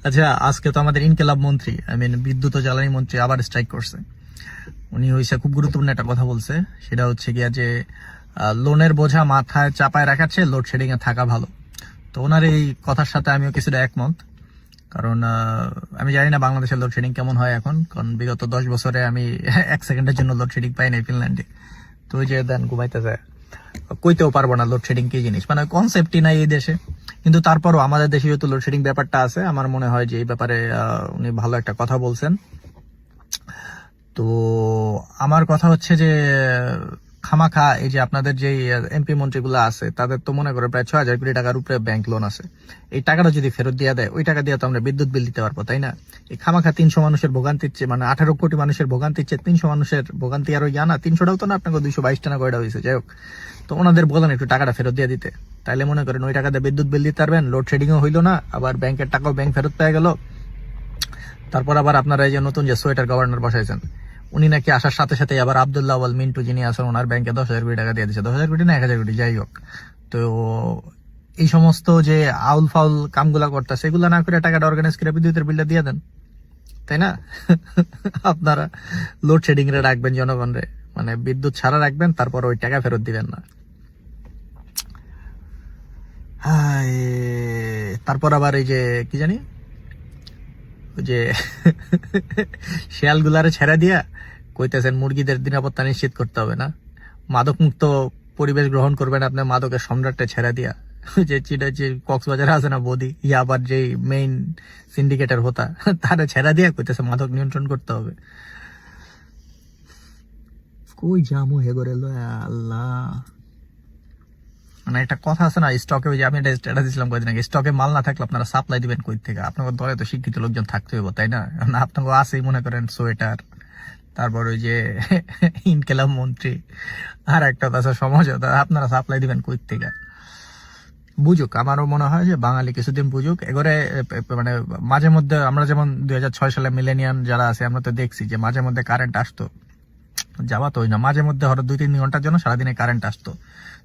আচ্ছা, আজকে তো আমাদের ইনকিলাব মন্ত্রী বিদ্যুৎ ও জ্বালানি মন্ত্রী আবার স্ট্রাইক করছে। উনি হইছে খুব গুরুত্বপূর্ণ একটা কথা বলছে, সেটা হচ্ছে গিয়া যে লোনের বোঝা মাথায় চাপায় রাখার চেয়ে লোডশেডিং এ থাকা ভালো। তো ওনার এই কথার সাথে আমিও কিছুটা একমত, কারণ আমি জানি না বাংলাদেশের লোডশেডিং কেমন হয় এখন, কারণ বিগত 10 বছরে আমি 1 সেকেন্ডের জন্য লোডশেডিং পাই নাই ফিনল্যান্ডে। তো ওই যে দেন ঘুমাইতে যায়, কইতেও পারবো না লোডশেডিং কি জিনিস, মানে কনসেপ্টই নাই এই দেশে। কিন্তু তারপরও আমাদের দেশে যেহেতু লোডশেডিং ব্যাপারটা আছে, আমার মনে হয় যে এই ব্যাপারে উনি ভালো একটা কথা বলছেন। তো আমার কথা হচ্ছে যে খামাখা এই যে আপনাদের যে এমপি মন্ত্রীগুলো আছে, তাদের তো মনে করে প্রায় 6,000 কোটি টাকার উপরে ব্যাংক লোন আছে। এই টাকাটা যদি ফেরত দিয়ে দেয়, ওই টাকা দিয়ে তো আমরা বিদ্যুৎ বিল দিতে পারবো, তাই না? এই খামাখা 300 মানুষের ভোগান্তির চেয়ে, মানে 18 কোটি মানুষের ভোগান্তির চেয়ে 300 মানুষের ভোগান্তি আরো না, 300টাও তো না, আপনাকে 222 টাকা কয়টা হয়েছে, যাই হোক। তো ওনাদের বলেন একটু টাকাটা ফেরত দিয়ে দিতে, তাইলে মনে করেন ওই টাকা দিয়ে বিদ্যুৎ বিল দিতে পারবেন, লোডশেডিংও হইলো না, আবার ব্যাংকের টাকাও ব্যাংক ফেরত পেয়ে গেল। তারপর আবার আপনারা এই যে নতুন যে সোয়েটার গভর্নর বসাইছেন, উনি নাকি আসার সাথে সাথে আবার আব্দুল্লাহ আওয়াল মিন্টু যিনি আছেন, ওনার ব্যাংকে 10,000 কোটি টাকা দিয়ে দিচ্ছে। 10,000 কোটি না 1,000 কোটি, যাই হোক। তো এই সমস্ত যে আউল ফাউল কামগুলা করতেছে, এগুলা না করে টাকাটা অর্গানাইজ করে বিদ্যুতের বিলটা দিয়ে দেন, তাই না? আপনারা লোডশেডিং রে রাখবেন জনগণ রে, মানে বিদ্যুৎ ছাড়া রাখবেন, তারপর ওই টাকা ফেরত দিবেন না। হায়, তারপর আবার এই যে কি জানি, ওই যে শিয়াল গুলারে ছেড়ে দিয়া কইতেছেন মুরগিদের নিরাপত্তা নিশ্চিত করতে হবে না, মাদক মুক্ত পরিবেশ গ্রহণ করবেন আপনি মাদকের সম্রাটটা ছেড়ে দিয়া। যে চিটা যে কক্সবাজারে আছে না বদি, আবার যে মেইন সিন্ডিকেটের হোতা, তারা ছেড়ে দিয়া কইতেছে মাদক নিয়ন্ত্রণ করতে হবে। কই জামু হে করে আল্লাহ। মানে একটা কথা আছে না, স্টকে, ওই যে আমি একটা স্ট্যাটাস দিছিলাম কয়েকদিন আগে, স্টকে মাল না থাকলে আপনারা সাপ্লাই দিবেন কই থেকে? আপনাদের দলে তো শিক্ষিত লোকজন থাকতে হবে, তাই না? আপনাকে আছেই মনে করেন সোয়েটার, তারপর ওই যে ইনকিলাব মন্ত্রী, আর একটা আছে সমঝোতা, আপনারা সাপ্লাই দিবেন কই থেকে? বুঝুক, আমারও মনে হয় যে বাঙালি কিছুদিন বুঝুক এগোরে। মানে মাঝে মধ্যে আমরা যেমন 2006 সালে মিলেনিয়াম যারা আছে, আমরা তো দেখছি যে মাঝে মধ্যে কারেন্ট আসতো, যাওয়া তো না, মাঝে মধ্যে হয়তো 2-3 ঘন্টার জন্য সারাদিনে কারেন্ট আসতো।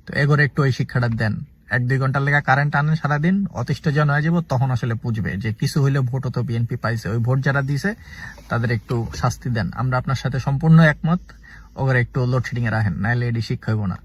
তো এগোরে একটু ওই শিক্ষাটা দেন, 1-2 ঘন্টার লেগে কারেন্ট আনেন সারাদিন, অতিষ্ঠ জন হয়ে যাবো, তখন আসলে বুঝবে যে কিছু হইলে ভোটও তো বিএনপি পাইছে, ওই ভোট যারা দিছে তাদের একটু শাস্তি দেন। আমরা আপনার সাথে সম্পূর্ণ একমত, ওগরে একটু লোডশেডিং এ রাখেন, নাইলে এটি শিক্ষা হইব না।